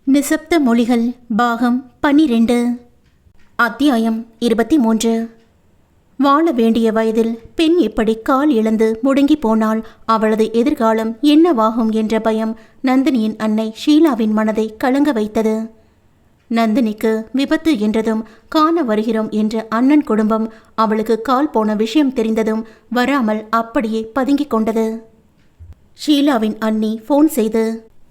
நிசப்த மொழிகள் பாகம் 12 அத்தியாயம் 23. வாழ வேண்டிய வயதில் பெண் இப்படி கால் இழந்து முடங்கி போனால் அவளது எதிர்காலம் என்னவாகும் என்ற பயம் நந்தினியின் அன்னை ஷீலாவின் மனதை கலங்க வைத்தது. நந்தினிக்கு விபத்து என்றதும் காண வருகிறோம் என்ற அண்ணன் குடும்பம் அவளுக்கு கால் போன விஷயம் தெரிந்ததும் வராமல் அப்படியே பதுங்கிக் கொண்டது. ஷீலாவின் அண்ணி ஃபோன் செய்து,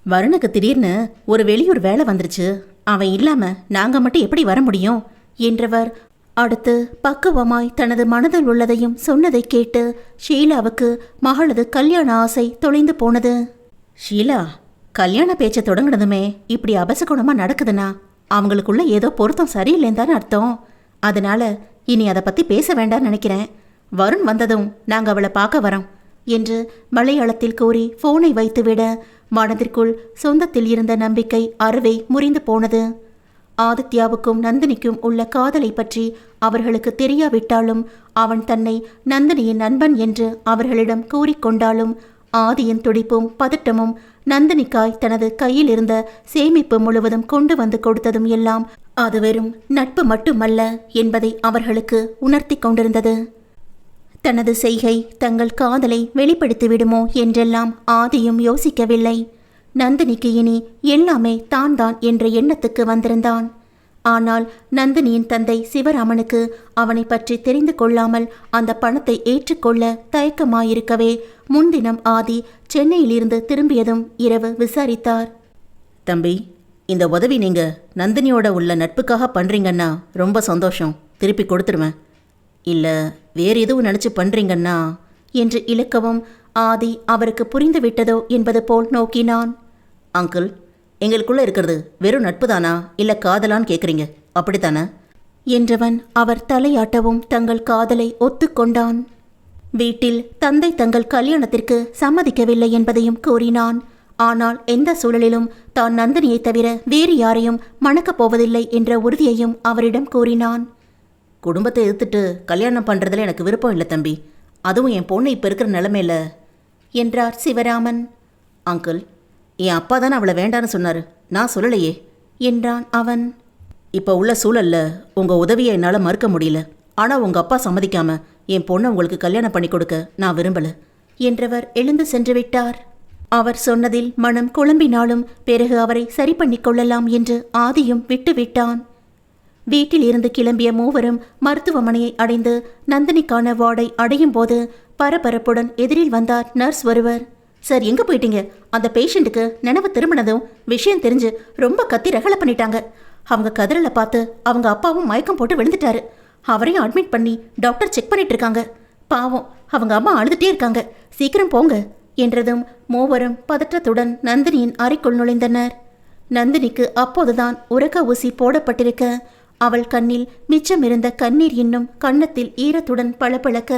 வருணுக்கு திடீர்னு ஒரு வெளியூர் வேலை வந்துருச்சு, அவன் இல்லாம நாங்க மட்டும் எப்படி வர முடியும் என்றவர் அடுத்து பக்குவமாய் தனது மனதில் உள்ளதையும் சொன்னதை கேட்டு ஷீலாவுக்கு மகளது கல்யாண ஆசை தொலைந்து போனது. ஷீலா, கல்யாண பேச்சை தொடங்கினதுமே இப்படி அபசகுணமா நடக்குதுன்னா அவங்களுக்குள்ள ஏதோ பொருத்தம் சரியில்லைன்னு தானே அர்த்தம். அதனால இனி அதை பத்தி பேச வேண்டாம்னு நினைக்கிறேன். வருண் வந்ததும் நாங்க அவளை பார்க்க வரோம் என்று மலையாளத்தில் கூறி போனை வைத்துவிட மனதிற்குள் சொந்தத்தில் இருந்த நம்பிக்கை அறவே முறிந்து போனது. ஆதித்யாவுக்கும் நந்தினிக்கும் உள்ள காதலை பற்றி அவர்களுக்கு தெரியாவிட்டாலும் அவன் தன்னை நந்தினியின் நண்பன் என்று அவர்களிடம் கூறிக்கொண்டாலும் ஆதியின் துடிப்பும் பதட்டமும் நந்தினிக்காய் தனது கையில் இருந்த சேமிப்பு முழுவதும் கொண்டு வந்து கொடுத்ததும் எல்லாம் அது வெறும் நட்பு மட்டுமல்ல என்பதை அவர்களுக்கு உணர்த்தி கொண்டிருந்தது. தனது செய்கை தங்கள் காதலை வெளிப்படுத்திவிடுமோ என்றெல்லாம் ஆதியும் யோசிக்கவில்லை. நந்தினிக்கு இனி எல்லாமே தான் தான் என்ற எண்ணத்துக்கு வந்திருந்தான். ஆனால் நந்தினியின் தந்தை சிவராமனுக்கு அவனை பற்றி தெரிந்து கொள்ளாமல் அந்த பணத்தை ஏற்றுக்கொள்ள தயக்கமாயிருக்கவே முன்தினம் ஆதி சென்னையிலிருந்து திரும்பியதும் இரவு விசாரித்தார். தம்பி, இந்த உதவி நீங்க நந்தினியோட உள்ள நட்புக்காக பண்றீங்கன்னா ரொம்ப சந்தோஷம், திருப்பி கொடுத்துருவேன். இல்லை வேறு எதுவும் நினச்சி பண்ணுறீங்கன்னா என்று இழுக்கவும் ஆதி அவருக்கு புரிந்து விட்டதோ என்பது போல் நோக்கினான். அங்கிள், எங்களுக்குள்ளே இருக்கிறது வெறும் நட்பு தானா இல்லை காதலான்னு கேட்குறீங்க, அப்படித்தானே என்றவன் அவர் தலையாட்டவும் தங்கள் காதலை ஒத்துக்கொண்டான். வீட்டில் தந்தை தங்கள் கல்யாணத்திற்கு சம்மதிக்கவில்லை என்பதையும் கூறினான். ஆனால் எந்த சூழலிலும் தான் நந்தினியை தவிர வேறு யாரையும் மணக்கப் போவதில்லை என்ற உறுதியையும் அவரிடம் கூறினான். குடும்பத்தை எதிர்த்துட்டு கல்யாணம் பண்ணுறதுல எனக்கு விருப்பம் இல்லை தம்பி, அதுவும் என் பொண்ணு இப்போ இருக்கிற நிலமையில என்றார் சிவராமன். அங்கிள், என் அப்பா தானே அவளை வேண்டான்னு சொன்னார், நான் சொல்லலையே என்றான் அவன். இப்போ உள்ள சூழல்ல உங்கள் உதவியை என்னால் மறுக்க முடியல. ஆனால் உங்கள் அப்பா சம்மதிக்காம என் பொண்ணை உங்களுக்கு கல்யாணம் பண்ணி கொடுக்க நான் விரும்பலை என்றவர் எழுந்து சென்று விட்டார். அவர் சொன்னதில் மனம் குழம்பினாலும் பிறகு அவரை சரி பண்ணி கொள்ளலாம் என்று ஆதியும் விட்டுவிட்டான். வீட்டில் இருந்து கிளம்பிய மூவரும் மருத்துவமனையை அடைந்து நந்தினிக்கான வார்டை அடையும் போது பரபரப்புடன் எதிரில் வந்தார் நர்ஸ் ஒருவர். சார், எங்கே போயிட்டீங்க? அந்த பேஷண்ட்டுக்கு நினைவு திரும்பினதும் விஷயம் தெரிஞ்சு ரொம்ப கத்தி ரகலை பண்ணிட்டாங்க. அவங்க கதிரலை பார்த்து அவங்க அப்பாவும் மயக்கம் போட்டு விழுந்துட்டாரு. அவரையும் அட்மிட் பண்ணி டாக்டர் செக் பண்ணிட்டு இருக்காங்க. பாவம், அவங்க அம்மா அழுதுகிட்டே இருக்காங்க, சீக்கிரம் போங்க என்றதும் மூவரும் பதற்றத்துடன் நந்தினியின் அறைக்குள் நுழைந்தனர். நந்தினிக்கு அப்போதுதான் உறக்க ஊசி போடப்பட்டிருக்க அவள் கண்ணில் மிச்சமிருந்த கண்ணீர் இன்னும் கன்னத்தில் ஈரத்துடன் பளபளக்க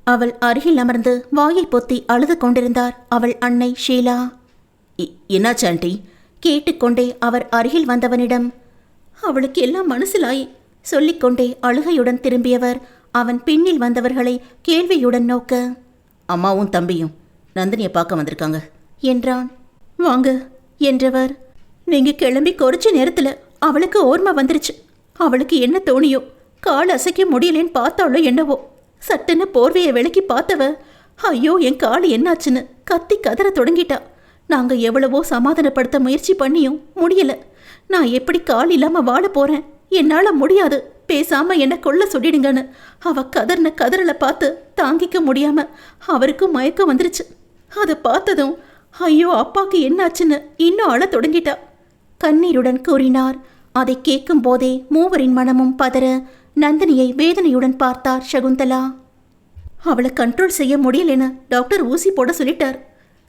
அவள் அருகில் அமர்ந்து வாயை பொத்தி அழுது கொண்டிருந்தார் அவள் அன்னை ஷீலா. என்னாச்சு ஆண்டி? கேட்டுக்கொண்டே அவர் அருகில் வந்தவனிடம், அவளுக்கு எல்லாம் மனசிலாய் சொல்லிக்கொண்டே அழுகையுடன் திரும்பியவர் அவன் பின்னில் வந்தவர்களை கேள்வியுடன் நோக்க, அம்மாவும் தம்பியும் நந்தினியை பார்க்க வந்திருக்காங்க என்றான். வாங்க என்றவர். நீங்க கிளம்பி குறிச்ச நேரத்துல அவளுக்கு ஓர்மை வந்துருச்சு. அவளுக்கு என்ன தோணியோ, கால் அசைக்க முடியலேன்னு பார்த்தாளோ என்னவோ, சட்டுன்னு போர்வையை விலக்கி பார்த்தவ, ஐயோ என் கால் என்னாச்சுன்னு கத்தி கதற தொடங்கிட்டா. நாங்க எவ்வளவோ சமாதானப்படுத்த முயற்சி பண்ணியும் முடியல. நான் எப்படி கால் இல்லாம வாழ போறேன், என்னால முடியாது, பேசாம என்ன கொல்ல சொல்லிடுங்கன்னு அவ கதறின கதறலை பார்த்து தாங்கிக்க முடியாம அவருக்கும் மயக்கம் வந்துருச்சு. அதை பார்த்ததும் ஐயோ அப்பாக்கு என்னாச்சுன்னு இன்னும் அழ தொடங்கிட்டா கண்ணீருடன் கூறினார். அதை கேட்கும் போதே மூவரின் மனமும் பதற நந்தினியை வேதனையுடன் பார்த்தார் சகுந்தலா. அவளை கண்ட்ரோல் செய்ய முடியலன்னு டாக்டர் ஊசி போட சொல்லிட்டார்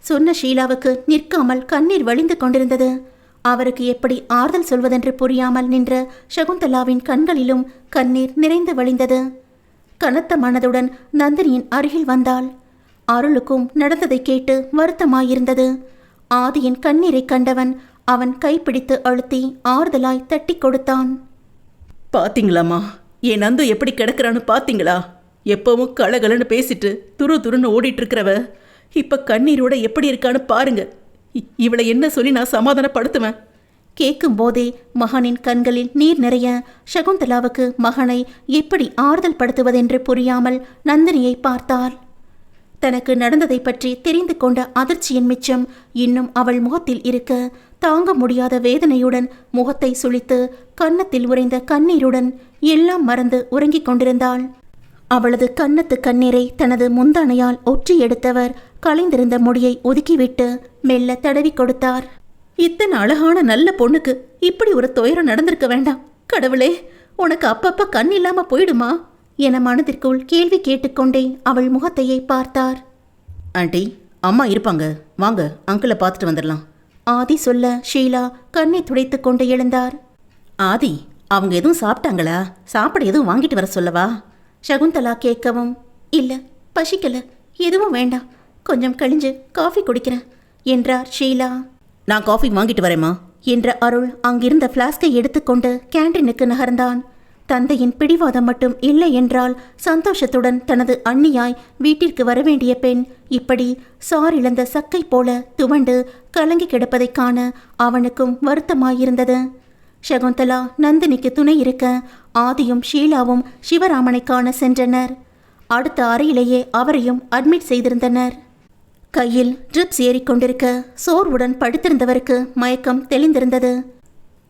சொன்ன ஷீலாவுக்கு நிற்காமல் கண்ணீர் வழிந்து கொண்டிருந்தது. அவருக்கு எப்படி ஆறுதல் சொல்வதென்று புரியாமல் நின்ற சகுந்தலாவின் கண்களிலும் கண்ணீர் நிறைந்து வழிந்தது. கனத்த மனதுடன் நந்தினியின் அருகில் வந்தாள். அருளுக்கும் நடந்ததை கேட்டு வருத்தமாயிருந்தது. ஆதியின் கண்ணீரை கண்டவன் அவன் கைப்பிடித்து அழுத்தி ஆறுதலாய் தட்டி கொடுத்தான். பாத்தீங்களாம்மா, என் நந்து எப்படி கிடக்குறான்னு பாத்தீங்களா? எப்பவும் கலகலன்னு பேசிட்டு துரு துருன்னு ஓடிட்டு இருக்கிறவ இப்ப கண்ணீரோட எப்படி இருக்கான்னு பாருங்க. இவளை என்ன சொல்லி நான் சமாதானப்படுத்துவேன்? கேட்கும் போதே மகனின் கண்களில் நீர் நிறைய சகுந்தலாவுக்கு மகனை எப்படி ஆறுதல் படுத்துவதென்று புரியாமல் நந்தினியை பார்த்தாள். தனக்கு நடந்ததை பற்றி தெரிந்து கொண்ட அதிர்ச்சியின் மிச்சம் இன்னும் அவள் முகத்தில் இருக்க தாங்க முடியாத வேதனையுடன் முகத்தை சுளித்து கன்னத்தில் உறைந்த கண்ணீருடன் எல்லாம் மறந்து உறங்கிக் கொண்டிருந்தாள். அவளது கன்னத்து கண்ணீரை தனது முந்தானையால் ஒற்றி எடுத்தவர் கலைந்திருந்த முடியை ஒதுக்கிவிட்டு மெல்ல தடவி கொடுத்தார். இத்தனை அழகான நல்ல பொண்ணுக்கு இப்படி ஒரு துயரம் நடந்திருக்க வேண்டாம். கடவுளே, உனக்கு அப்பப்ப கண் இல்லாம போயிடுமா என மனதிற்குள் கேள்வி கேட்டுக்கொண்டே அவள் முகத்தையே பார்த்தார். ஆண்டி, அம்மா இருப்பாங்க, வாங்க அங்கிளை பார்த்துட்டு வந்துடலாம். ஆதி சொல்ல ஷீலா கண்ணை துடைத்து கொண்டு எழுந்தார். ஆதி, அவங்க எதுவும் சாப்பிட்டாங்களா? சாப்பிட எதுவும் வாங்கிட்டு வர சொல்லவா? சகுந்தலா கேட்கவும், இல்ல பசிக்கல, எதுவும் வேண்டாம், கொஞ்சம் கழிஞ்சு காஃபி குடிக்கிறேன் என்றார் ஷீலா. நான் காஃபி வாங்கிட்டு வரேம்மா என்ற அருள் அங்கிருந்த பிளாஸ்கை எடுத்துக்கொண்டு கேண்டீனுக்கு நகர்ந்தான். தந்தையின் பிடிவாதம் மட்டும் இல்லை என்றால் சந்தோஷத்துடன் தனது அண்ணியாய் வீட்டிற்கு வரவேண்டிய பெண் இப்படி சாரிழந்த சக்கை போல துவண்டு கலங்கி கிடப்பதைக் காண அவனுக்கும் வருத்தமாயிருந்தது. சகுந்தலா நந்தினிக்கு துணை இருக்க ஆதியும் ஷீலாவும் சிவராமனை காண சென்றனர். அடுத்த அறையிலேயே அவரையும் அட்மிட் செய்திருந்தனர். கையில் ட்ரிப்ஸ் ஏறிக்கொண்டிருக்க சோர்வுடன் படுத்திருந்தவருக்கு மயக்கம் தெளிந்திருந்தது.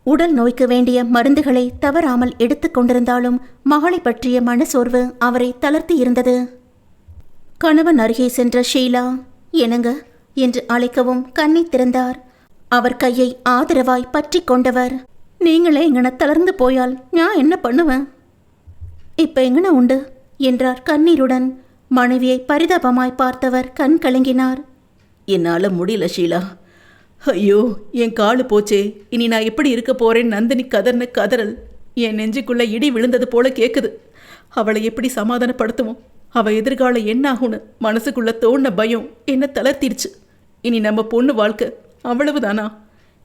உடல் நோய்க்கு வேண்டிய மருந்துகளை தவறாமல் எடுத்துக் கொண்டிருந்தாலும் மகளை பற்றிய மனசோர்வு அவரை தளர்த்தி இருந்தது. கணவன் அருகே சென்ற ஷீலா, என்னங்க என்று அழைக்கவும் கண்ணை திறந்தார். அவர் கையை ஆதரவாய் பற்றி கொண்டவர், நீங்களே எங்கன தளர்ந்து போயால் நான் என்ன பண்ணுவேன்? இப்ப எங்கன உண்டு என்றார் கண்ணீருடன். மனைவியை பரிதாபமாய் பார்த்தவர் கண் கலங்கினார். என்னால் முடியல ஷீலா. ஐயோ, என் காலு போச்சே, இனி நான் எப்படி இருக்க போறேன்? நந்தினி கதர்ன கதறல் என் நெஞ்சுக்குள்ள இடி விழுந்தது போல கேட்குது. அவளை எப்படி சமாதானப்படுத்துவோம்? அவள் எதிர்காலம் என்ன ஆகும்னு மனசுக்குள்ள தோணுன பயம் என்ன தளர்த்திடுச்சு. இனி நம்ம பொண்ணு வாழ்க்கை அவ்வளவுதானா?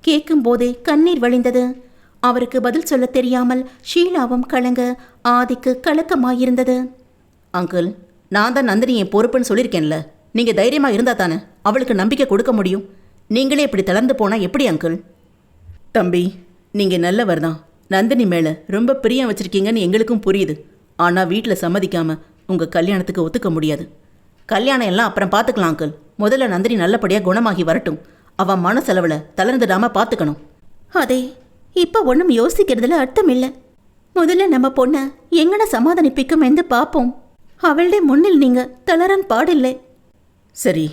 கேட்கும் போதே கண்ணீர் வழிந்தது. அவருக்கு பதில் சொல்ல தெரியாமல் ஷீலாவும் கலங்க ஆதிக்கு கலக்கமாயிருந்தது. அங்கிள், நான் தான் நந்தினி என் பொறுப்புன்னு சொல்லியிருக்கேன்ல. நீங்கள் தைரியமாக இருந்தால் தானே அவளுக்கு நம்பிக்கை கொடுக்க முடியும். நீங்களே இப்படி தளர்ந்து போனால் எப்படி அங்கிள்? தம்பி, நீங்கள் நல்லவர் தான். நந்தினி மேலே ரொம்ப பிரியம் வச்சுருக்கீங்கன்னு எங்களுக்கும் புரியுது. ஆனால் வீட்டில் சம்மதிக்காமல் உங்கள் கல்யாணத்துக்கு ஒத்துக்க முடியாது. கல்யாணம் எல்லாம் அப்புறம் பார்த்துக்கலாம் அங்கிள். முதல்ல நந்தினி நல்லபடியாக குணமாகி வரட்டும். அவன் மனசெலவில் தளர்ந்துடாமல் பார்த்துக்கணும். அதே இப்போ ஒன்றும் யோசிக்கிறதுல அர்த்தம் இல்லை. முதல்ல நம்ம பொண்ணை எங்கன சமாதானிப்பிக்கும் என்று பார்ப்போம். அவளுடைய முன்னில் நீங்கள் தளரன் பாடில்லை. சரி,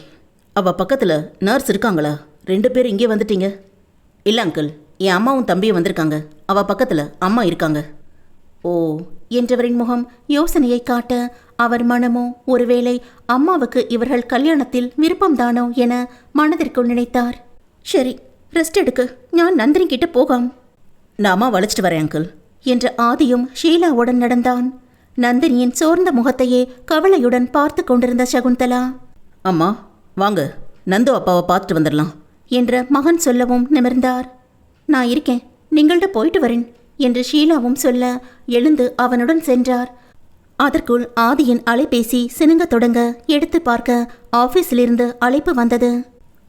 அவள் பக்கத்தில் நர்ஸ் இருக்காங்களா? 2 பேர் இங்கே வந்துட்டீங்க. இல்லை அங்கிள், என் அம்மாவும் தம்பியும் வந்திருக்காங்க. அவள் பக்கத்தில் அம்மா இருக்காங்க. ஓ என்றவரின் முகம் யோசனையை காட்ட அவர் மனமோ ஒருவேளை அம்மாவுக்கு இவர்கள் கல்யாணத்தில் விருப்பம்தானோ என மனதிற்குள் நினைத்தார். சரி, ரெஸ்ட் எடுக்கு, நான் நந்தினி கிட்ட போகாம். நான் அம்மா வளைச்சிட்டு வரேன் அங்கிள் என்ற ஆதியும் ஷீலாவுடன் நடந்தான். நந்தினியின் சோர்ந்த முகத்தையே கவலையுடன் பார்த்து கொண்டிருந்த சகுந்தலா, அம்மா வாங்க, நந்து அப்பாவை பார்த்துட்டு வந்துடலாம் என்ற மகன் சொல்லவும் நிமிர்ந்தார். நான் இருக்கேன், நீங்கள்ட போயிட்டு வரேன் என்று ஷீலாவும் சொல்ல எழுந்து அவனுடன் சென்றார். அதற்குள் ஆதியின் அலைபேசி சினுங்க தொடங்க எடுத்து பார்க்க ஆஃபீஸிலிருந்து அழைப்பு வந்தது.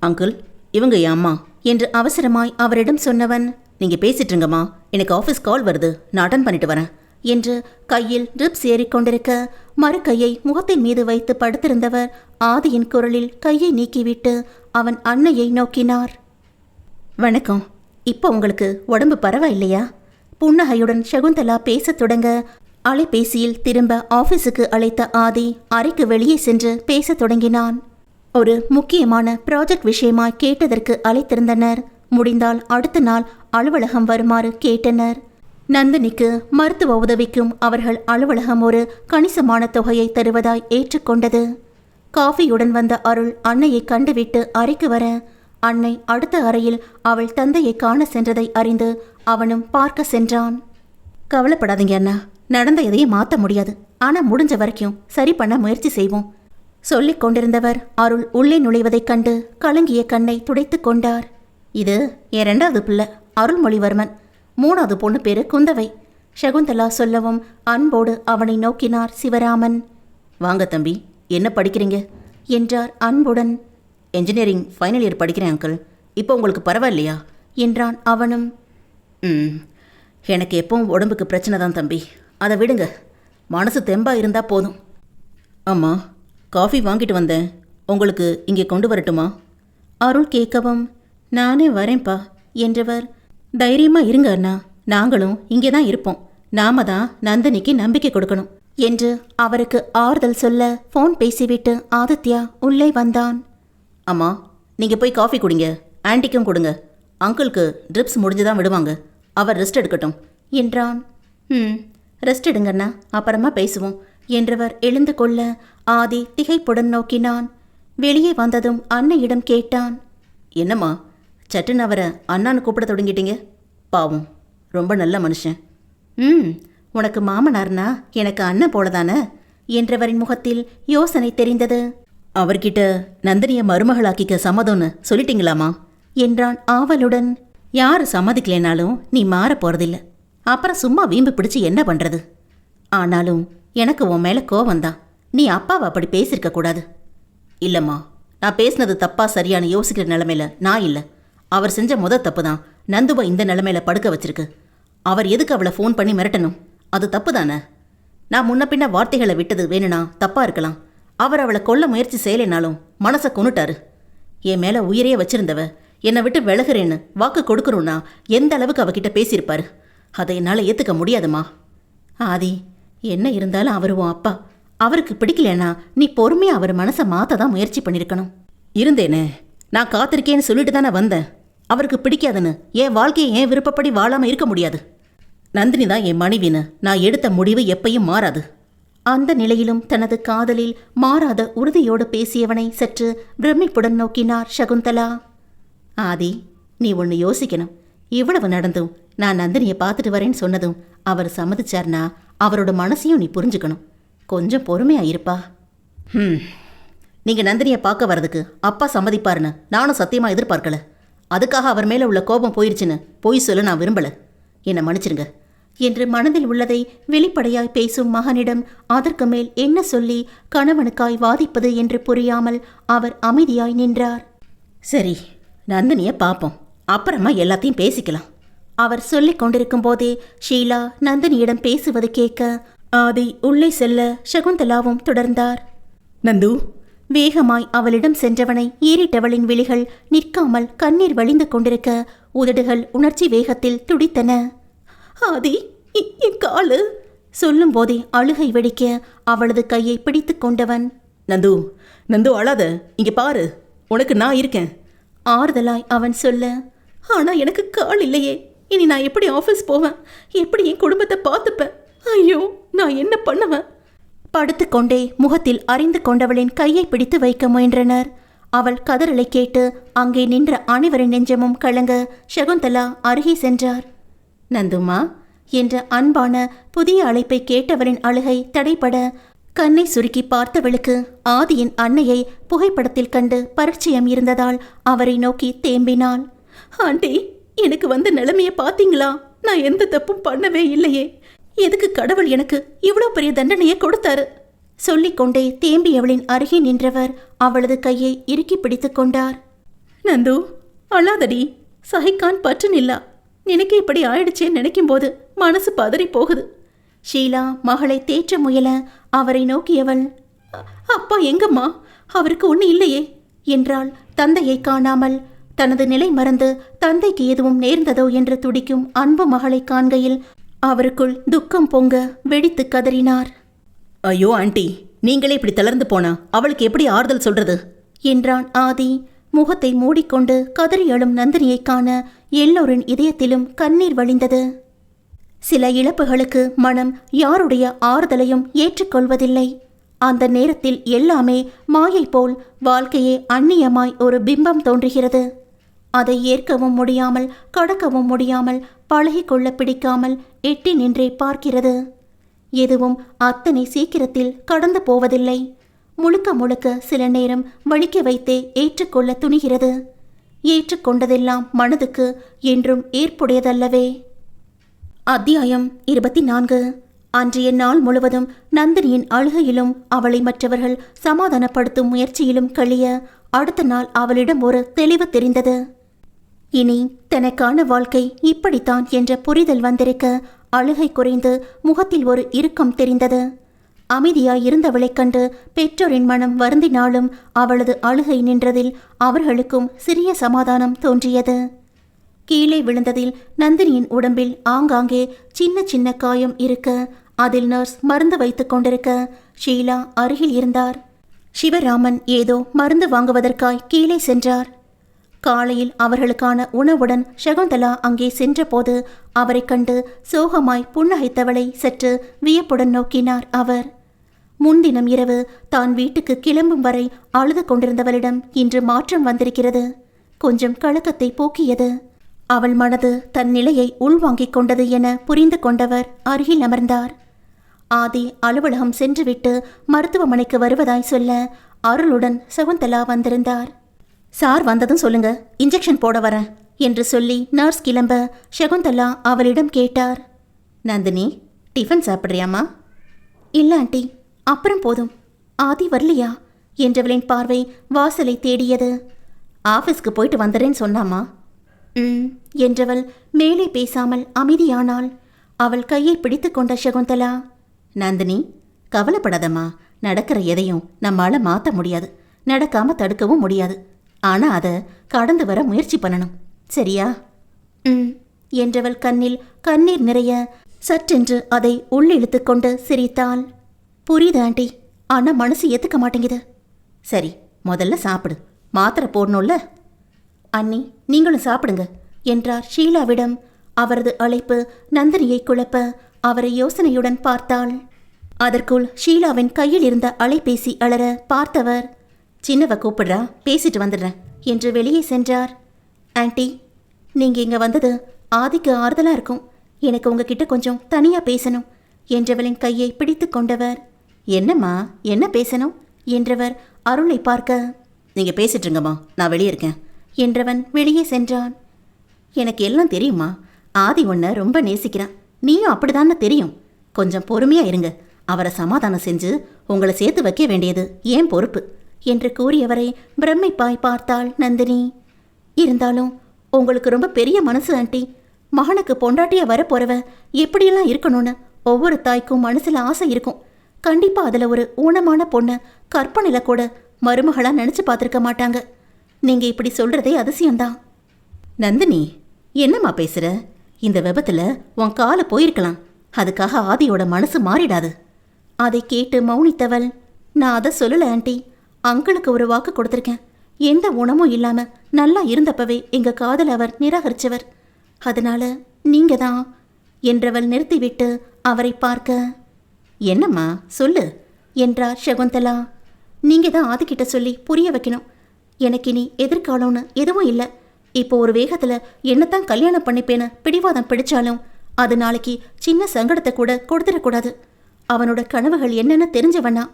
அங்கிள், இவங்க என் அம்மா என்று அவசரமாய் அவரிடம் சொன்னவன், நீங்கள் பேசிட்டுருங்கம்மா, எனக்கு ஆஃபீஸ் கால் வருது, நான் அட்டன் பண்ணிட்டு வரேன் என்று கையில் ட்ரிப்ஸ் ஏறிக்கொண்டிருக்க மறு கையை முகத்தின் மீது வைத்து படுத்திருந்தவர் ஆதியின் குரலில் கையை நீக்கிவிட்டு அவன் அன்னையை நோக்கினார். வணக்கம், இப்போ உங்களுக்கு உடம்பு பரவாயில்லையா? புன்னகையுடன் சகுந்தலா பேசத் தொடங்க அலைபேசியில் திரும்ப ஆஃபீஸுக்கு அழைத்த ஆதி அறைக்கு வெளியே சென்று பேசத் தொடங்கினான். ஒரு முக்கியமான ப்ராஜெக்ட் விஷயமாய் கேட்டதற்கு அழைத்திருந்தனர். முடிந்தால் அடுத்த நாள் அலுவலகம் வருமாறு கேட்டனர். நந்தினிக்கு மருத்துவ உதவிக்கும் அவர்கள் அலுவலகம் ஒரு கணிசமான தொகையை தருவதாய் ஏற்றுக்கொண்டது. காஃபியுடன் வந்த அருள் அன்னையை கண்டுவிட்டு அறைக்கு வர அன்னை அடுத்த அறையில் அவள் தந்தையை காண சென்றதை அறிந்து அவனும் பார்க்க சென்றான். கவலைப்படாதீங்க அண்ணா, நடந்த எதையும் மாற்ற முடியாது, ஆனால் முடிஞ்ச வரைக்கும் சரி பண்ண முயற்சி செய்வோம். சொல்லிக் கொண்டிருந்தவர் அருள் உள்ளே நுழைவதைக் கண்டு கலங்கிய கண்ணை துடைத்துக் கொண்டார். இது என் 2வது பிள்ளை அருள்மொழிவர்மன், 3வது பொண்ணு பேரு குந்தவை. சகுந்தலா சொல்லவும் அன்போடு அவனை நோக்கினார் சிவராமன். வாங்க தம்பி, என்ன படிக்கிறீங்க என்றார் அன்புடன். என்ஜினியரிங் ஃபைனல் இயர் படிக்கிறேன் அங்கிள். இப்போ உங்களுக்கு பரவாயில்லையா என்றான் அவனும். எனக்கு எப்பவும் உடம்புக்கு பிரச்சனை தான் தம்பி, அதை விடுங்க. மனசு தெம்பா இருந்தால் போதும். ஆமாம், காஃபி வாங்கிட்டு வந்தேன், உங்களுக்கு இங்கே கொண்டு வரட்டுமா? அருள் கேட்கவும், நானே வரேன்ப்பா என்றவர். தைரியமாக இருங்க அண்ணா, நாங்களும் இங்கே தான் இருப்போம். நாம தான் நந்தினிக்கு நம்பிக்கை கொடுக்கணும் என்று அவருக்கு ஆறுதல் சொல்ல ஃபோன் பேசிவிட்டு ஆதித்யா உள்ளே வந்தான். ஆமாம், நீங்கள் போய் காஃபி குடிங்க, ஆன்ட்டிக்கும் கொடுங்க. அங்கிளுக்கு ட்ரிப்ஸ் முடிஞ்சு தான் விடுவாங்க, அவர் ரெஸ்ட் எடுக்கட்டும் என்றான். ரெஸ்ட் எடுங்கண்ணா, அப்புறமா பேசுவோம் என்றவர் எழுந்து கொள்ள ஆதி திகைப்புடன் நோக்கினான். வெளியே வந்ததும் அன்னையிடம் கேட்டான். என்னம்மா சட்டுன்னு அவரை அண்ணான்னு கூப்பிட தொடங்கிட்டீங்க? பாவம், ரொம்ப நல்ல மனுஷன். உனக்கு மாமனார்னா எனக்கு அண்ணன் போலதானே என்றவரின் முகத்தில் யோசனை தெரிந்தது. அவர்கிட்ட நந்தினியை மருமகளாக்கிக்க சம்மதம்னு சொல்லிட்டீங்களாமா என்றான் ஆவலுடன். யார் சம்மதிக்கலைனாலும் நீ மாற போறதில்ல, அப்புறம் சும்மா வீம்பு பிடிச்சி என்ன பண்றது? ஆனாலும் எனக்கு உன் மேல கோவம்தான். நீ அப்பாவை அப்படி பேசியிருக்க கூடாது. இல்லம்மா, நான் பேசினது தப்பா சரியான யோசிக்கிற நிலைமையில நான் இல்லை. அவர் செஞ்ச தப்பு தான் நந்துவை இந்த நிலைமையில படுக்க வச்சிருக்கு. அவர் எதுக்கு அவளை ஃபோன் பண்ணி மிரட்டணும்? அது தப்பு தானே. நான் முன்ன பின்ன வார்த்தைகளை விட்டது வேணும்னா தப்பா இருக்கலாம். அவர் அவளை கொல்ல முயற்சி செய்யலைனாலும் மனசை கொன்னுட்டாரு. என் மேல உயிரையே வச்சிருந்தவ என்னை விட்டு விலகுறேன்னு வாக்கு கொடுக்கணும்னா எந்த அளவுக்கு அவகிட்ட பேசியிருப்பாரு? அதை என்னால் ஏற்றுக்க முடியாதுமா. ஆதி, என்ன இருந்தாலும் அவர் உன் அப்பா. அவருக்கு பிடிக்கலன்னா நீ பொறுமையாக அவர் மனசை மாற்ற தான் முயற்சி பண்ணியிருக்கணும். இருந்தேனே, நான் காத்திருக்கேன்னு சொல்லிட்டு தானே வந்தேன். அவருக்கு பிடிக்காதுன்னு என் வாழ்க்கையை என் விருப்பப்படி வாழாமல் இருக்க முடியாது. நந்தினி தான் என் மனைவின்னு நான் எடுத்த முடிவு எப்பையும் மாறாது. அந்த நிலையிலும் தனது காதலில் மாறாத உறுதியோடு பேசியவனை சற்று பிரமிப்புடன் நோக்கினார் சகுந்தலா. ஆதி, நீ ஒன்று யோசிக்கணும். இவ்வளவு நடந்தும் நான் நந்தினியை பார்த்துட்டு வரேன்னு சொன்னதும் அவர் சம்மதிச்சார்னா அவரோட மனசையும் நீ புரிஞ்சுக்கணும். கொஞ்சம் பொறுமையாக இருப்பா. நீங்கள் நந்தினியை பார்க்க வர்றதுக்கு அப்பா சம்மதிப்பாருன்னு நானும் சத்தியமாக எதிர்பார்க்கல. அதுக்காக அவர் மேலே உள்ள கோபம் போயிடுச்சுன்னு பொய் சொல்ல நான் விரும்பலை. என்னை மன்னிச்சிருங்க என்று மனதில் உள்ளதை வெளிப்படையாய் பேசும் மகனிடம் அதற்கு மேல் என்ன சொல்லி கணவனுக்காய் வாதிப்பது என்று புரியாமல் அவர் அமைதியாய் நின்றார். சரி, நந்தினியை பார்ப்போம், அப்புறமா எல்லாத்தையும் பேசிக்கலாம். அவர் சொல்லிக் கொண்டிருக்கும் போதே ஷீலா நந்தினியிடம் பேசுவது கேட்க ஆதி உள்ளே செல்ல சகுந்தலாவும் தொடர்ந்தார். நந்து வேகமாய் அவளிடம் சென்றவனை ஏறிட்டவளின் விழிகள் நிற்காமல் கண்ணீர் வழிந்து கொண்டிருக்க உதடுகள் உணர்ச்சி வேகத்தில் துடித்தன. ஆதி, என் காலு சொல்லும் போதே அழுகை வெடிக்க அவளது கையை பிடித்து கொண்டவன். நந்து, நந்து அழாத, இங்கே பாரு, உனக்கு நான் இருக்கேன் ஆறுதலாய் அவன் சொல்ல. ஆனா எனக்கு கால் இல்லையே, இனி நான் எப்படி ஆஃபீஸ் போவேன்? எப்படி என் குடும்பத்தை பார்த்துப்பேன்? ஐயோ, நான் என்ன பண்ணுவேன்? படுத்துக்கொண்டே முகத்தில் அறிந்து கொண்டவளின் கையை பிடித்து வைக்க முயன்றனர். அவள் கதறலை கேட்டு அங்கே நின்ற அனைவரின் நெஞ்சமும் கலங்க சகுந்தலா அருகே சென்றார். நந்துமா என்ற அன்பான புதிய அழைப்பை கேட்டவரின் அழுகை தடைபட கண்ணை சுருக்கி பார்த்தவளுக்கு ஆதியின் அன்னையை புகைப்படத்தில் கண்டு பரிச்சயம் இருந்ததால் அவரை நோக்கி தேம்பினாள். ஆண்டி, எனக்கு வந்த நிலைமையை பார்த்தீங்களா? நான் எந்த தப்பும் பண்ணவே இல்லையே. எதுக்கு கடவுள் எனக்கு இவ்வளோ பெரிய தண்டனையை கொடுத்தாரு? சொல்லிக்கொண்டே தேம்பியவளின் அருகே நின்றவர் அவளது கையை இறுக்கி பிடித்து கொண்டார். நந்து, அழாதடி, சகிக்கான் பற்று நில்லா. நினைக்க இப்படி ஆயிடுச்சேன்னு நினைக்கும் போது மனசு பதறி போகுது. ஷீலா மகளை தேற்ற முயல அவரை நோக்கியவள், அப்பா எங்கம்மா? அவருக்கு ஒன்று இல்லையே என்றாள். தந்தையை காணாமல் தனது நிலை மறந்து தந்தைக்கு எதுவும் நேர்ந்ததோ என்று துடிக்கும் அன்பு மகளை காண்கையில் அவருக்குள் துக்கம் பொங்க வெடித்து கதறினார். ஐயோ ஆண்டி, நீங்களே இப்படி தளர்ந்து போனா அவளுக்கு எப்படி ஆறுதல் சொல்றது என்றான் ஆதி. முகத்தை மூடிக்கொண்டு கதறி எழும் நந்தினியை காண எல்லோரின் இதயத்திலும் கண்ணீர் வழிந்தது. சில இழப்புகளுக்கு மனம் யாருடைய ஆறுதலையும் ஏற்றுக்கொள்வதில்லை. அந்த நேரத்தில் எல்லாமே மாயை போல் வாழ்க்கையே அந்நியமாய் ஒரு பிம்பம் தோன்றுகிறது. அதை ஏற்கவும் முடியாமல் கடக்கவும் முடியாமல் பழகிக்கொள்ள பிடிக்காமல் எட்டி நின்றே பார்க்கிறது. எதுவும் அத்தனை சீக்கிரத்தில் கடந்து போவதில்லை. முழுக்க முழுக்க சில நேரம் வலிக்க வைத்தே ஏற்றுக்கொள்ள துணிகிறது. ஏற்றுக்கொண்டதெல்லாம் மனதுக்கு என்றும் ஏற்புடையதல்லவே. அத்தியாயம் 24. அன்றைய நாள் முழுவதும் நந்தினியின் அழுகையிலும் அவளை மற்றவர்கள் சமாதானப்படுத்தும் முயற்சியிலும் கழிய அடுத்த நாள் அவளிடம் ஒரு தெளிவு தெரிந்தது. இனி தனக்கான வாழ்க்கை இப்படித்தான் என்ற புரிதல் வந்திருக்க அழுகை குறைந்து முகத்தில் ஒரு இறுக்கம் தெரிந்தது. அமைதியாய் இருந்தவளைக் கண்டு பெற்றோரின் மனம் வருந்தினாலும் அவளது அழுகை நின்றதில் அவர்களுக்கும் சிறிய சமாதானம் தோன்றியது. கீழே விழுந்ததில் நந்தினியின் உடம்பில் ஆங்காங்கே சின்ன சின்ன காயம் இருக்க அதில் நர்ஸ் மருந்து வைத்து கொண்டிருக்க ஷீலா அருகில் இருந்தார். சிவராமன் ஏதோ மருந்து வாங்குவதற்காய் கீழே சென்றார். காலையில் அவர்களுக்கான உணவுடன் சகுந்தலா அங்கே சென்றபோது அவரை கண்டு சோகமாய் புன்னகைத்தவளை சற்று வியப்புடன் நோக்கினார் அவர். முன்தினம் இரவு தான் வீட்டுக்கு கிளம்பும் வரை அழுது கொண்டிருந்தவளிடம் இன்று மாற்றம் வந்திருக்கிறது. கொஞ்சம் கலக்கத்தை போக்கியது. அவள் மனது தன் நிலையை உள்வாங்கிக் கொண்டது என புரிந்து கொண்டவர் அருகில் அமர்ந்தார். ஆதி அலுவலகம் சென்றுவிட்டு மருத்துவமனைக்கு வருவதாய் சொல்ல அருளுடன் சகுந்தலா வந்திருந்தார். சார் வந்ததும் சொல்லுங்க, இன்ஜெக்ஷன் போட வரேன் என்று சொல்லி நர்ஸ் கிளம்ப சகுந்தலா அவளிடம் கேட்டார். நந்தினி, டிஃபன் சாப்பிட்றியாமா? இல்லை ஆண்டி, அப்புறம் போதும். ஆதி வரலையா என்றவளின் பார்வை வாசலை தேடியது. ஆஃபீஸ்க்கு போயிட்டு வந்துடுறேன்னு சொன்னாமா? என்றவள் மேலே பேசாமல் அமைதியானாள். அவள் கையை பிடித்து கொண்ட சகுந்தலா, நந்தினி கவலைப்படாதம்மா. நடக்கிற எதையும் நம்மால மாற்ற முடியாது, நடக்காம தடுக்கவும் முடியாது. ஆனா அதை கடந்து வர முயற்சி பண்ணணும், சரியா? என்றவள் கண்ணில் கண்ணீர் நிறைய சற்றென்று அதை உள்ளிழுத்து கொண்டு சிரித்தாள். புரியுது ஆண்டி, ஆனா மனசு ஏத்துக்க மாட்டேங்குது. சரி, முதல்ல சாப்பிடு, மாத்திரை போடணும்ல. அண்ணி, நீங்களும் சாப்பிடுங்க என்றார் ஷீலாவிடம். அவரது அழைப்பு நந்தினியை குழப்ப அவரை யோசனையுடன் பார்த்தாள். அதற்குள் ஷீலாவின் கையில் இருந்த அலைபேசி அலற பார்த்தவர், சின்னவ கூப்பிடுறா, பேசிட்டு வந்துடுறேன் என்று வெளியே சென்றார். ஆண்டி, நீங்க இங்க வந்தது ஆதிக்கு ஆறுதலா இருக்கும். எனக்கு உங்ககிட்ட கொஞ்சம் தனியா பேசணும் என்றவளின் கையை பிடித்து கொண்டவர். என்னம்மா, என்ன பேசணும் என்றவர் அருளை பார்க்க. நீங்க பேசிட்டுருங்கம்மா, நான் வெளியே இருக்கேன் என்றவன் வெளியே சென்றான். எனக்கு எல்லாம் தெரியுமா, ஆதி உன்னை ரொம்ப நேசிக்கிறான், நீயும் அப்படிதான்னு தெரியும். கொஞ்சம் பொறுமையா இருங்க, அவரை சமாதானம் செஞ்சு உங்களை சேர்த்து வைக்க வேண்டியது ஏன் பொறுப்பு என்று கூறியவரை பிரமிப்பாய் பார்த்தாள் நந்தினி. இருந்தாலும் உங்களுக்கு ரொம்ப பெரிய மனசு ஆண்டி. மகனுக்கு பொண்டாட்டியா வரப்போறவ எப்படியெல்லாம் இருக்கணும்னு ஒவ்வொரு தாய்க்கும் மனசுல ஆசை இருக்கும். கண்டிப்பா அதுல ஒரு ஊனமான பொண்ணை கற்பனையில கூட மருமகளா நினைச்சு பார்த்துருக்க மாட்டாங்க. நீங்க இப்படி சொல்றதே அதிசயம்தான். நந்தினி, என்னம்மா பேசுற? இந்த விபத்துல உன் காலை போயிருக்கலாம், அதுக்காக ஆதியோட மனசு மாறிடாது. அதை கேட்டு மௌனித்தவள், நான் அதை சொல்லல ஆண்டி. அங்கிளுக்கு ஒரு வாக்கு கொடுத்துருக்கேன். எந்த ஊனமும் இல்லாம நல்லா இருந்தப்பவே எங்க காதல் அவர் நிராகரிச்சவர். அதனால நீங்க தான் என்றவள் நிறுத்திவிட்டு அவரை பார்க்க, என்னம்மா சொல்லு என்றார் சகுந்தலா. நீங்க தான் ஆதிக்கிட்ட சொல்லி புரிய வைக்கணும். எனக்கு இனி எதிர்காலம்னு எதுவும் இல்லை. இப்போ ஒரு வேகத்துல என்னத்தான் கல்யாணம் பண்ணிப்பேன்னு பிடிவாதம் பிடிச்சாலும் அது நாளைக்கு சின்ன சங்கடத்தை கூட கொடுத்துடக்கூடாது. அவனோட கனவுகள் என்னன்னு தெரிஞ்சவனா,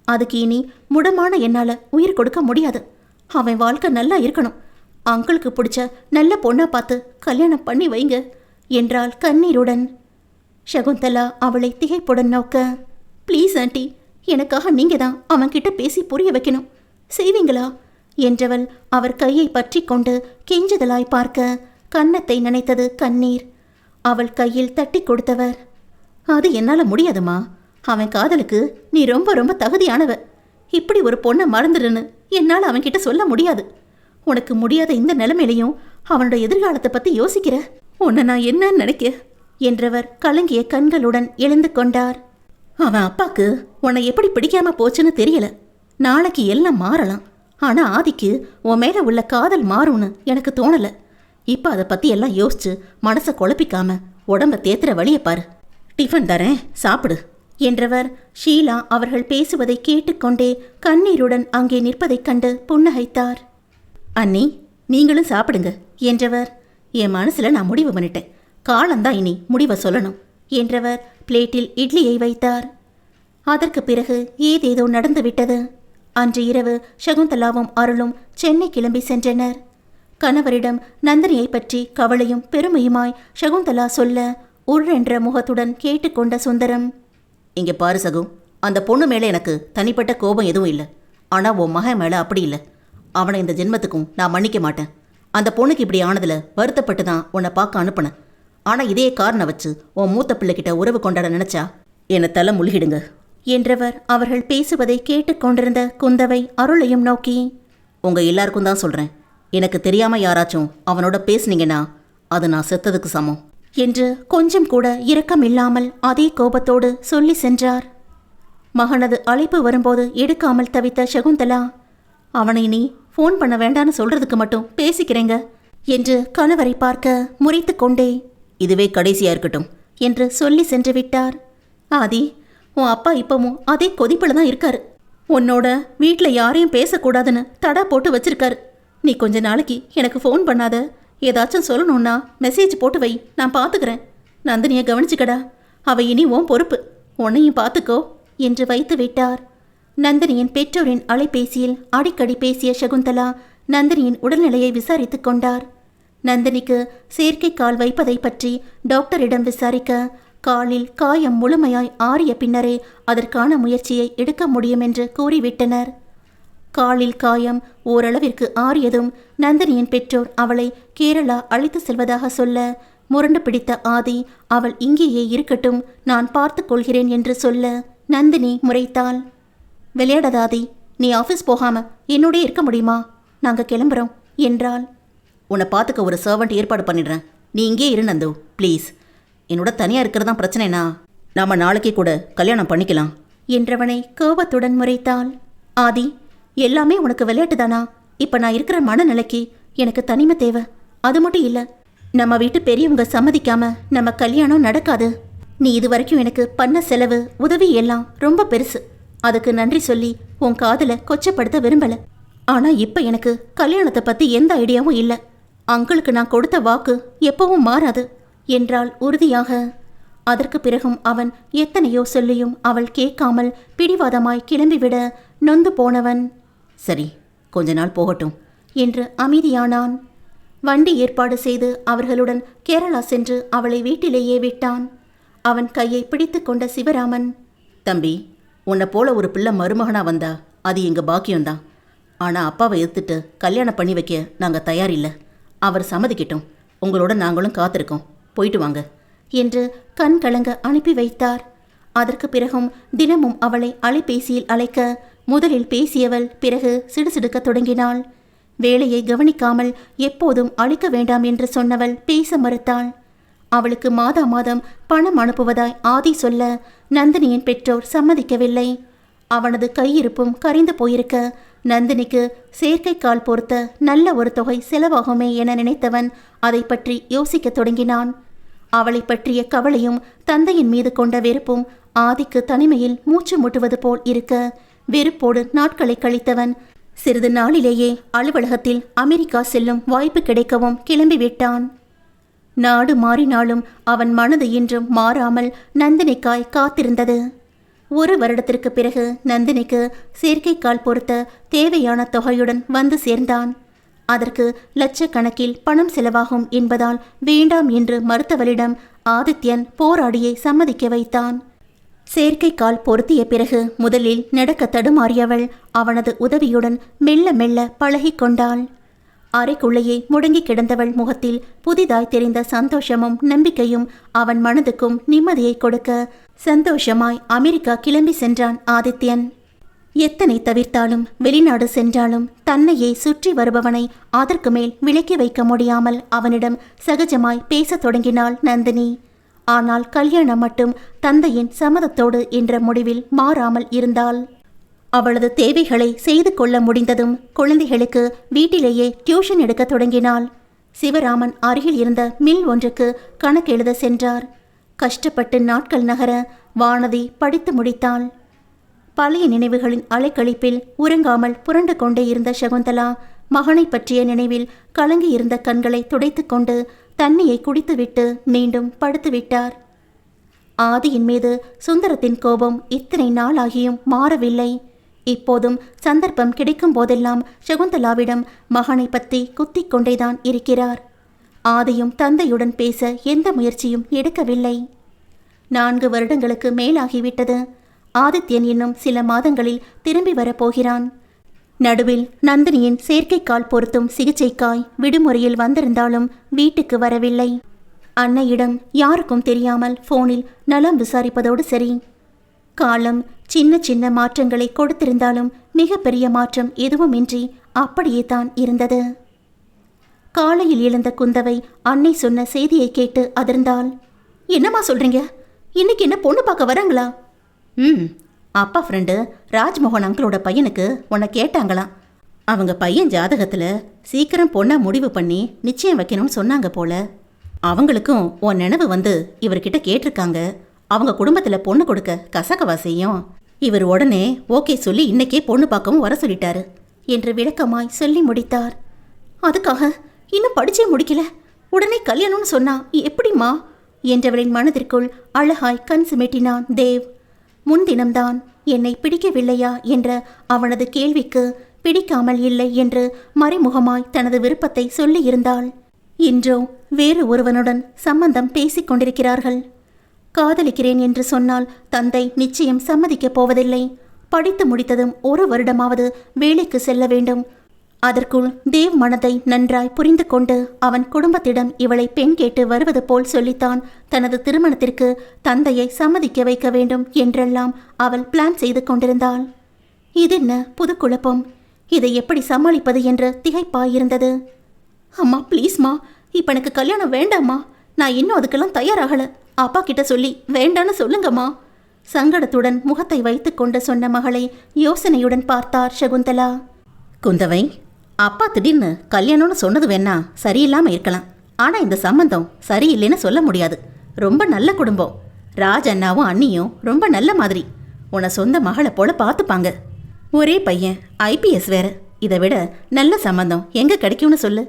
அதுக்கு இனி முடமான என்னால உயிர் கொடுக்க முடியாது. அவன் வாழ்க்கை நல்லா இருக்கணும். அங்கிளுக்கு பிடிச்ச நல்ல பொண்ணா பார்த்து கல்யாணம் பண்ணி வைங்க என்றாள் கண்ணீருடன். சகுந்தலா அவளை திகைப்புடன் நோக்க, ப்ளீஸ் ஆண்டி, எனக்காக நீங்க தான் அவன்கிட்ட பேசி புரிய வைக்கணும், செய்வீங்களா என்றவள் அவர் கையை பற்றி கொண்டு கெஞ்சுதலாய் பார்க்க கன்னத்தை நினைத்தது கண்ணீர். அவள் கையில் தட்டி கொடுத்தவர், அது என்னால் முடியாதுமா. அவன் காதலுக்கு நீ ரொம்ப ரொம்ப தகுதியானவ. இப்படி ஒரு பொண்ணை மறந்துடுன்னு என்னால் அவன்கிட்ட சொல்ல முடியாது. உனக்கு முடியாத இந்த நிலைமையிலையும் அவனோட எதிர்காலத்தை பற்றி யோசிக்கிற, உன்னை நான் என்னன்னு நினைக்க என்றவர் கலங்கிய கண்களுடன் எழுந்து கொண்டார். அவன் அப்பாக்கு உன்னை எப்படி பிடிக்காம போச்சுன்னு தெரியல. நாளைக்கு எல்லாம் மாறலாம். ஆனா ஆதிக்கு உன் மேல உள்ள காதல் மாறும்னு எனக்கு தோணல. இப்ப அதை பத்தி எல்லாம் யோசிச்சு மனசை குழப்பிக்காம உடம்ப தேத்துற வழியை பாரு. டிஃபன் தரேன், சாப்பிடு என்றவர் ஷீலா அவர்கள் பேசுவதை கேட்டுக்கொண்டே கண்ணீருடன் அங்கே நிற்பதைக் கண்டு புன்னகைத்தார். அண்ணி, நீங்களும் சாப்பிடுங்க என்றவர், என் மனசுல நான் முடிவு பண்ணிட்டேன். காலந்தான் இனி முடிவை சொல்லணும் என்றவர் பிளேட்டில் இட்லியை வைத்தார். அதற்கு பிறகு ஏதேதோ நடந்துவிட்டது. அன்று இரவு சகுந்தலாவும் அருளும் சென்னை கிளம்பி சென்றனர். கணவரிடம் நந்தினியை பற்றி கவலையும் பெருமையுமாய் சகுந்தலா சொல்ல உர்ரென்ற முகத்துடன் கேட்டுக்கொண்ட சுந்தரம், இங்கே பாரு சகு, அந்த பொண்ணு மேலே எனக்கு தனிப்பட்ட கோபம் எதுவும் இல்லை. ஆனால் உன் மகன் மேலே அப்படி இல்லை. அவனை இந்த ஜென்மத்துக்கும் நான் மன்னிக்க மாட்டேன். அந்த பொண்ணுக்கு இப்படி ஆனதில் வருத்தப்பட்டு தான் உன்னை பார்க்க அனுப்பினேன். ஆனால் இதே காரணம் வச்சு உன் மூத்த பிள்ளைகிட்ட உறவு கொண்டாட நினச்சா என்னை தலை முழுகிடுங்க என்றவர் அவர்கள் பேசுவதை கேட்டுக்கொண்டிருந்த குந்தவை அருளையும் நோக்கி, உங்கள் எல்லாருக்கும் தான் சொல்கிறேன், எனக்கு தெரியாமல் யாராச்சும் அவனோட பேசுனீங்கன்னா அது நான் செத்ததுக்கு சமம் என்று கொஞ்சம் கூட இரக்கமில்லாமல் அதே கோபத்தோடு சொல்லி சென்றார். மகனது அழைப்பு வரும்போது எடுக்காமல் தவித்த சகுந்தலா, அவனை நீ ஃபோன் பண்ண வேண்டான்னு சொல்றதுக்கு மட்டும் பேசிக்கிறேங்க என்று கணவரை பார்க்க முறைத்து கொண்டே, இதுவே கடைசியாக இருக்கட்டும் என்று சொல்லி சென்று விட்டார். ஆதி, உன் அப்பா இப்பவும் அதே கொதிப்பில் தான் இருக்காரு. உன்னோட வீட்டில் யாரையும் பேசக்கூடாதுன்னு தடா போட்டு வச்சிருக்காரு. நீ கொஞ்ச நாளைக்கு எனக்கு ஃபோன் பண்ணாத. ஏதாச்சும் சொல்லணும்னா மெசேஜ் போட்டு வை, நான் பார்த்துக்கிறேன். நந்தினியை கவனிச்சுக்கடா, அவ இனி உன் பொறுப்பு, உன்னையும் பார்த்துக்கோ என்று வைத்து விட்டார். நந்தினியின் பெற்றோரின் அலைபேசியில் அடிக்கடி பேசிய சகுந்தலா நந்தினியின் உடல்நிலையை விசாரித்து கொண்டார். நந்தினிக்கு செயற்கை கால் வைப்பதை பற்றி டாக்டரிடம் விசாரிக்க, காலில் காயம் முழுமையாய் ஆறிய பின்னரே அதற்கான முயற்சியை எடுக்க முடியும் என்று கூறிவிட்டனர். காலில் காயம் ஓரளவிற்கு ஆறியதும் நந்தினியின் பெற்றோர் அவளை கேரளா அழைத்து செல்வதாக சொல்ல, முரண்டு பிடித்த ஆதி அவள் இங்கேயே இருக்கட்டும், நான் பார்த்து கொள்கிறேன் என்று சொல்ல நந்தினி முறைத்தாள். விளையாடாதாதி, நீ ஆஃபீஸ் போகாம என்னோட இருக்க முடியுமா? நாங்கள் கிளம்புறோம் என்றாள். உன்னை பார்த்துக்க ஒரு சர்வெண்ட் ஏற்பாடு பண்ணிடுறேன், நீ இங்கே இரு நந்து ப்ளீஸ். என்னோட தனியாக இருக்கிறதான் பிரச்சனைனா நாம் நாளைக்கே கூட கல்யாணம் பண்ணிக்கலாம் என்றவனை கோபத்துடன் முறைத்தாள். ஆதி, எல்லாமே உனக்கு விளையாட்டு தானா? இப்போ நான் இருக்கிற மனநிலைக்கு எனக்கு தனிமை தேவை. அது மட்டும் இல்லை, நம்ம வீட்டு பெரியவங்க சம்மதிக்காம நம்ம கல்யாணம் நடக்காது. நீ இது வரைக்கும் எனக்கு பண்ண செலவு உதவி எல்லாம் ரொம்ப பெருசு. அதுக்கு நன்றி சொல்லி உன் காதலை கொச்சப்படுத்த விரும்பல. ஆனால் இப்போ எனக்கு கல்யாணத்தை பற்றி எந்த ஐடியாவும் இல்லை. அங்கிளுக்கு நான் கொடுத்த வாக்கு எப்பவும் மாறாது என்றாள் உறுதியாக. அதற்கு பிறகும் அவன் எத்தனையோ சொல்லியும் அவள் கேட்காமல் பிடிவாதமாய் கிளம்பிவிட நொந்து போனவன், சரி கொஞ்ச நாள் போகட்டும் என்று அமைதியானான். வண்டி ஏற்பாடு செய்து அவர்களுடன் கேரளா சென்று அவளை வீட்டிலேயே விட்டான். அவன் கையை பிடித்து கொண்ட சிவராமன், தம்பி, உன்னை போல ஒரு பிள்ளை மருமகனாக வந்தா அது எங்கள் பாக்கியம்தான். ஆனால் அப்பாவை எதிர்த்துட்டு கல்யாணம் பண்ணி வைக்க நாங்கள் தயாரில்லை. அவர் சம்மதிக்கிட்டோம், உங்களோட நாங்களும் காத்திருக்கோம், போயிட்டு வாங்க என்று கண் கலங்க அனுப்பி வைத்தார். அதற்கு பிறகும் தினமும் அவளை அலைபேசியில் அழைக்க, முதலில் பேசியவள் பிறகு சிடுசிடுக்க தொடங்கினாள். வேலையை கவனிக்காமல் எப்போதும் அழிக்க வேண்டாம் என்று சொன்னவள் பேச மறுத்தாள். அவளுக்கு மாதா மாதம் பணம் அனுப்புவதாய் ஆதி சொல்ல நந்தினியின் பெற்றோர் சம்மதிக்கவில்லை. அவனது கையிருப்பும் கரைந்து போயிருக்க நந்தினிக்கு செயற்கை கால் பொறுத்த நல்ல ஒரு தொகை செலவாகுமே என நினைத்தவன் அதை பற்றி யோசிக்க தொடங்கினான். அவளை பற்றிய கவலையும் தந்தையின் மீது கொண்ட வெறுப்பும் ஆதிக்கு தனிமையில் மூச்சு முட்டுவது போல் இருக்க, வெறுப்போடு நாட்களை கழித்தவன் சிறிது நாளிலேயே அலுவலகத்தில் அமெரிக்கா செல்லும் வாய்ப்பு கிடைக்கவும் கிளம்பிவிட்டான். நாடு மாறினாலும் அவன் மனது இன்றும் மாறாமல் நந்தினிக்காய் காத்திருந்தது. 1 வருடத்திற்கு பிறகு நந்தினிக்கு செயற்கைக்கால் பொறுத்த தேவையான தொகையுடன் வந்து சேர்ந்தான். அதற்கு லட்சக்கணக்கில் பணம் செலவாகும் என்பதால் வேண்டாம் என்று மறுத்தவளிடம் ஆதித்யன் போராடியை சம்மதிக்க வைத்தான். செயற்கைக்கால் பொருத்திய பிறகு முதலில் நடக்க தடுமாறியவள் அவனது உதவியுடன் மெல்ல மெல்ல பழகி கொண்டாள். அறைக்குள்ளேயே முடங்கி கிடந்தவள் முகத்தில் புதிதாய் தெரிந்த சந்தோஷமும் நம்பிக்கையும் அவன் மனதுக்கும் நிம்மதியை கொடுக்க சந்தோஷமாய் அமெரிக்கா கிளம்பி சென்றான் ஆதித்யன். எத்தனை தவிர்த்தாலும் வெளிநாடு சென்றாலும் தன்னையே சுற்றி வருபவனை அதற்கு மேல் விலக்கி வைக்க முடியாமல் அவனிடம் சகஜமாய் பேசத் தொடங்கினாள் நந்தினி. ஆனால் கல்யாணம் மட்டும் தந்தையின் சம்மதத்தோடு என்ற முடிவில் மாறாமல் இருந்தாள். அவளது தேவைகளை செய்து கொள்ள முடிந்ததும் குழந்தைகளுக்கு வீட்டிலேயே டியூஷன் எடுக்க தொடங்கினாள். சிவராமன் அருகில் இருந்த மில் ஒன்றுக்கு கணக்கெழுத சென்றார். கஷ்டப்பட்டு நாட்கள் நகர வானதி படித்து முடித்தாள். பழைய நினைவுகளின் அலைக்கழிப்பில் உறங்காமல் புரண்டு கொண்டே இருந்த சகுந்தலா மகனை பற்றிய நினைவில் கலங்கியிருந்த கண்களை துடைத்து கொண்டு தண்ணியை குடித்துவிட்டு மீண்டும் படுத்துவிட்டார். ஆதியின் மீது சுந்தரத்தின் கோபம் இத்தனை நாளாகியும் மாறவில்லை. இப்போதும் சந்தர்ப்பம் கிடைக்கும் போதெல்லாம் சகுந்தலாவிடம் மகனை பற்றி குத்திக் கொண்டேதான் இருக்கிறார். ஆதியும் தந்தையுடன் பேச எந்த முயற்சியும் எடுக்கவில்லை. 4 வருடங்களுக்கு மேலாகிவிட்டது. ஆதித்யன் இன்னும் சில மாதங்களில் திரும்பி வரப்போகிறான். நடுவில் நந்தினியின் செயற்கைக்கால் பொருத்தும் சிகிச்சைக்காய் விடுமுறையில் வந்திருந்தாலும் வீட்டுக்கு வரவில்லை. அன்னையிடம் யாருக்கும் தெரியாமல் போனில் நலம் விசாரிப்பதோடு சரி. காலம் சின்ன சின்ன மாற்றங்களை கொடுத்திருந்தாலும் மிகப்பெரிய மாற்றம் எதுவுமின்றி அப்படியே தான் இருந்தது. காலையில் எழுந்த குந்தவை அன்னை சொன்ன செய்தியை கேட்டு அதிர்ந்தாள். என்னம்மா சொல்றீங்க? இன்னைக்கு என்ன பொண்ணு பார்க்க வராங்களா? அப்பா ஃப்ரெண்டு ராஜ்மோகன் அங்கிளோட பையனுக்கு உன்னை கேட்டாங்களாம். அவங்க பையன் ஜாதகத்தில் சீக்கிரம் பொண்ணை முடிவு பண்ணி நிச்சயம் வைக்கணும்னு சொன்னாங்க போல. அவங்களுக்கும் உன் நினைவு வந்து இவர்கிட்ட கேட்டிருக்காங்க. அவங்க குடும்பத்தில் பொண்ணு கொடுக்க கசகவா செய்யும். இவர் உடனே ஓகே சொல்லி இன்னைக்கே பொண்ணு பார்க்கவும் வர சொல்லிட்டாரு என்று விளக்கமாய் சொல்லி முடித்தார். அதுக்காக இன்னும் படிச்சே முடிக்கல, உடனே கல்யாணம்னு சொன்னா எப்படிம்மா என்றவளின் மனதிற்குள் அழகாய் கண் சிமிட்டினான் தேவ். முன்தினம்தான் என்னை பிடிக்கவில்லையா என்ற அவனது கேள்விக்கு பிடிக்காமல் இல்லை என்று மறைமுகமாய் தனது விருப்பத்தை சொல்லியிருந்தாள். இன்றோ வேறு ஒருவனுடன் சம்பந்தம் பேசிக் கொண்டிருக்கிறார்கள். காதலிக்கிறேன் என்று சொன்னால் தந்தை நிச்சயம் சம்மதிக்கப் போவதில்லை. படித்து முடித்ததும் 1 வருடமாவது வேலைக்கு செல்ல வேண்டும். அதற்குள் தேவ் மனதை நன்றாய் புரிந்து கொண்டு அவன் குடும்பத்திடம் இவளை பெண் கேட்டு வருவது போல் சொல்லித்தான் தனது திருமணத்திற்கு தந்தையை சம்மதிக்க வைக்க வேண்டும் என்றெல்லாம் அவள் பிளான் செய்து கொண்டிருந்தாள். இதென்ன புது குழப்பம்? இதை எப்படி சமாளிப்பது என்று திகைப்பாயிருந்தது. அம்மா ப்ளீஸ்மா, இப்போ எனக்கு கல்யாணம் வேண்டாம்மா. நான் இன்னும் அதுக்கெல்லாம் தயாராகல. அப்பா கிட்ட சொல்லி வேண்டான்னு சொல்லுங்கம்மா. சங்கடத்துடன் முகத்தை வைத்து கொண்டு சொன்ன மகளை யோசனையுடன் பார்த்தார் சகுந்தலா. குந்தவை, அப்பா திடீர்னு கல்யாணம்னு சொன்னது வேணா சரியில்லாமல் இருக்கலாம். ஆனால் இந்த சம்பந்தம் சரியில்லைன்னு சொல்ல முடியாது. ரொம்ப நல்ல குடும்பம். ராஜ் அண்ணாவும் அண்ணியும் ரொம்ப நல்ல மாதிரி. உன்னை சொந்த மகளை போல பார்த்துப்பாங்க. ஒரே பையன், IPS வேற. இதை விட நல்ல சம்பந்தம் எங்கே கிடைக்கும்னு சொல்லு.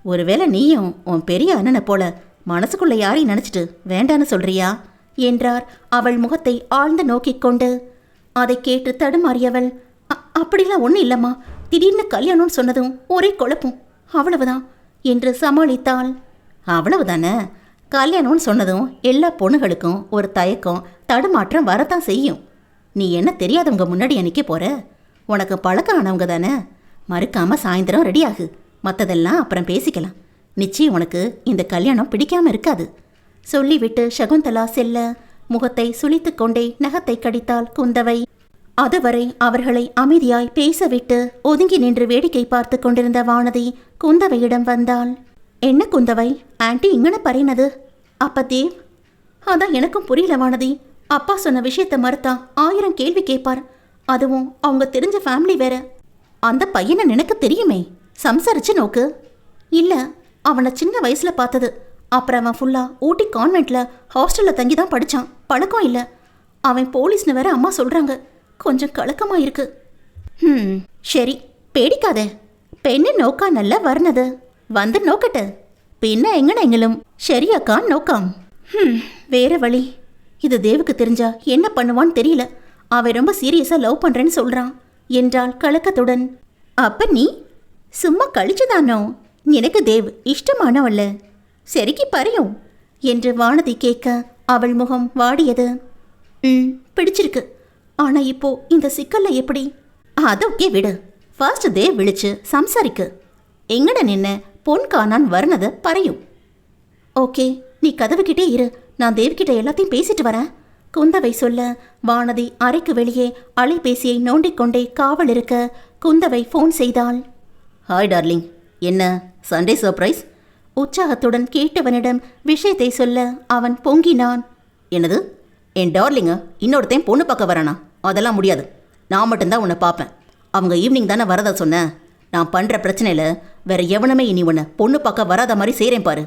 ஒருவேளை நீயும் உன் பெரிய அண்ணனை போல மனசுக்குள்ள யாரையும் நினச்சிட்டு வேண்டான்னு சொல்றியா என்றார் அவள் முகத்தை ஆழ்ந்து நோக்கிக் கொண்டு. அதை கேட்டு தடுமாறியவள், அப்படிலாம் ஒன்றும் இல்லைம்மா. திடீர்னு கல்யாணம்னு சொன்னதும் ஒரே குழப்பம், அவ்வளவுதான் என்று சமாளித்தாள். அவ்வளவுதானே? கல்யாணம்னு சொன்னதும் எல்லா பொண்ணுகளுக்கும் ஒரு தயக்கம் தடுமாற்றம் வரத்தான் செய்யும். நீ என்ன தெரியாதவங்க முன்னாடி நிற்க போற? உனக்கு பழக்கம் ஆனவங்க தானே. மறுக்காம சாயந்தரம் ரெடியாகு. மற்றதெல்லாம் அப்புறம் பேசிக்கலாம். நிச்சயம் உனக்கு இந்த கல்யாணம் பிடிக்காம இருக்காது சொல்லிவிட்டு சகுந்தலா செல்ல முகத்தை சுளித்து கொண்டே நகத்தை கடித்தாள் குந்தவை. அதுவரை அவர்களை அமைதியாய் பேசவிட்டு ஒதுங்கி நின்று வேடிக்கை பார்த்து கொண்டிருந்த வானதி குந்தவையிடம் வந்தாள். என்ன குந்தவை, ஆன்ட்டி இங்கன பறினது? அப்ப தேவ்? அதான் எனக்கும் புரியல வானதி. அப்பா சொன்ன விஷயத்தை மறுத்தா 1000 கேள்வி கேட்பார். அதுவும் அவங்க தெரிஞ்ச ஃபேமிலி வேற. அந்த பையனை எனக்கு தெரியுமே, சம்சாரிச்சு நோக்கு. இல்லை, அவனை சின்ன வயசுல பார்த்தது. அப்புறம் அவன் ஃபுல்லா ஊட்டி கான்வென்ட்ல ஹாஸ்டல்ல தங்கி தான் படிச்சான். பழக்கம் இல்லை. அவன் போலீஸ்னு வேற அம்மா சொல்றாங்க. கொஞ்சம் கலக்கமா இருக்கு. சரி, பேடிக்காத. பெண்ணு நோக்கா நல்லா வர்ணது வந்து நோக்கட்டு. பின்ன எங்கனெங்களும் சரியாக்கா நோக்காம். வேற வழி. இது தேவுக்கு தெரிஞ்சா என்ன பண்ணுவான்னு தெரியல. அவன் ரொம்ப சீரியஸா லவ் பண்றேன்னு சொல்றான் என்றாள் கலக்கத்துடன். அப்ப நீ சும்மா கழிச்சுதானோ? எனக்கு தேவ் இஷ்டமானவல்ல, சரிக்கு பறையும் என்று வானதி கேட்க அவள் முகம் வாடியது. பிடிச்சிருக்கு. ஆனா இப்போ இந்த சிக்கல்ல எப்படி? அதோக்கே விடு. ஃபர்ஸ்ட் தேவ் விழிச்சு சம்சாரிக்கு. எங்கட நின்ன பொன் காணான் வர்ணத பறையும். ஓகே, நீ கதவுக்கிட்டே இரு. நான் தேவ்கிட்ட எல்லாத்தையும் பேசிட்டு வரேன் குந்தவை சொல்ல வானதி அறைக்கு வெளியே அலைபேசியை நோண்டிக்கொண்டே காவல் இருக்க குந்தவை ஃபோன் செய்தாள். ஹாய் டார்லிங், என்ன சண்டே சர்ப்ரைஸ்? உற்சாகத்துடன் கேட்டவனிடம் விஷயத்தை சொல்ல அவன் பொங்கினான். என்னது, என் டார்லிங்க இன்னொருத்தையும் பொண்ணு பார்க்க வரானா? அதெல்லாம் முடியாது. நான் மட்டும்தான் உன்னை பார்ப்பேன். அவங்க ஈவினிங் தானே வரதா சொன்னேன். நான் பண்ணுற பிரச்சனையில் வேற எவனுமே இனி உன்னை பொண்ணு பார்க்க வராத மாதிரி செய்கிறேன் பாரு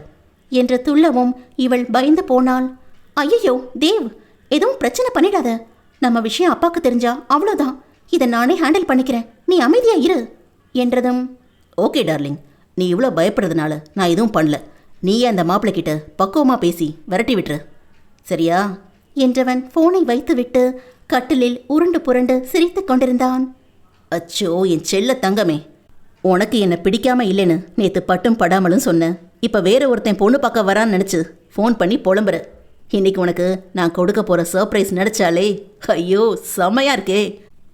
என்று துள்ளவும் இவள் பயந்து போனாள். ஐயோ தேவ், எதுவும் பிரச்சனை பண்ணிடாத. நம்ம விஷயம் அப்பாவுக்கு தெரிஞ்சா அவ்வளோதான். இதை நானே ஹேண்டில் பண்ணிக்கிறேன். நீ அமைதியா இரு என்றதும், ஓகே டார்லிங், நீ இவ்வளோ பயப்படுறதுனால நான் எதுவும் பண்ணல. நீயே அந்த மாப்பிள்ளைக்கிட்ட பக்குவமாக பேசி விரட்டி விட்டுரு, சரியா என்றவன் ஃபோனை வைத்துவிட்டு கட்டிலில் உருண்டு புரண்டு சிரித்து கொண்டிருந்தான். அச்சோ என் செல்ல தங்கமே, உனக்கு என்னை பிடிக்காம இல்லைன்னு நேற்று பட்டும் படாமலும் சொன்னேன். இப்போ வேற ஒருத்தன் பொண்ணு பார்க்க வரான்னு நினச்சி ஃபோன் பண்ணி புலம்புற. இன்னைக்கு உனக்கு நான் கொடுக்க போகிற சர்ப்ரைஸ் நினச்சாலே ஐயோ செம்மையா இருக்கே.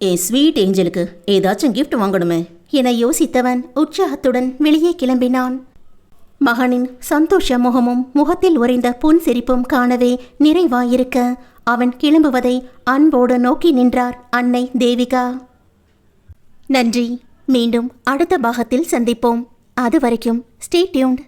என் ஸ்வீட் ஏஞ்சலுக்கு ஏதாச்சும் கிஃப்ட் வாங்கணுமே என யோசித்தவன் உற்சாகத்துடன் வெளியே கிளம்பினான். மகனின் சந்தோஷ முகமும் முகத்தில் உறைந்த புன்சிரிப்பும் காணவே நிறைவாயிருக்க அவன் கிளம்புவதை அன்போடு நோக்கி நின்றார் அன்னை தேவிகா. நன்றி. மீண்டும் அடுத்த பாகத்தில் சந்திப்போம். அதுவரைக்கும் ஸ்டே டியூன்ட்.